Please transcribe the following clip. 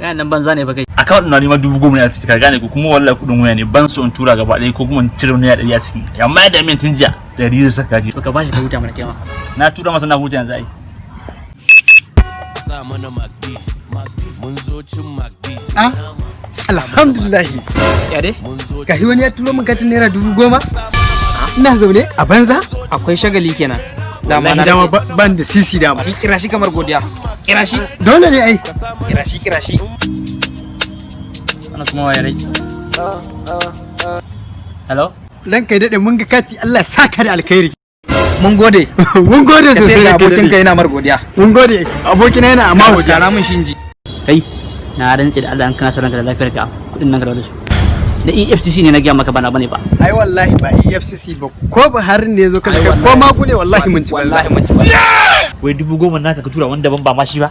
Kana nan banza ne fa kai. Account na nima 10,000 ne a ciki ka gane ko kuma wallahi kudin waya ne ban so in tura gaba ɗaya ko kuma in cire naira 100 a ciki. Amma da min tun jiya 100 zai saka ji. To ka bashi ka huta mana kema. Na tura masa na huta yanzu ai. Sa mana magdi. Mun zo cin magdi. Alhamdulillah. Ya dai? Ga wani ya turo min katin naira 10,000. Ina zaune a banza? Akwai shagali kenan. Dama ban da sisi dama. Ki kira shi kamar godiya. Kira shi. Dole ne ai. Kira shi. Ana kuma waya rai. Hello? Dan kai dade mun ga kati Allah ya saka da alkhairi. Mun gode. Mun gode sosai da abokin ka yana mar godiya. Mun gode. Abokina yana amma godiya. Gara mun shinji. Kai, na rantsi da Allah an kana saranta da lafiyar ka. Kudin nan ga da su. Da EFCC ne na gaya maka bana bane ba. Ai wallahi ba EFCC ba. Ko Buhari ne yazo kaza ko ma ku ne wallahi mun ci banza. Wallahi mun ci banza. Wai 10,000 naka ka tura wanda ban ba ma shi ba.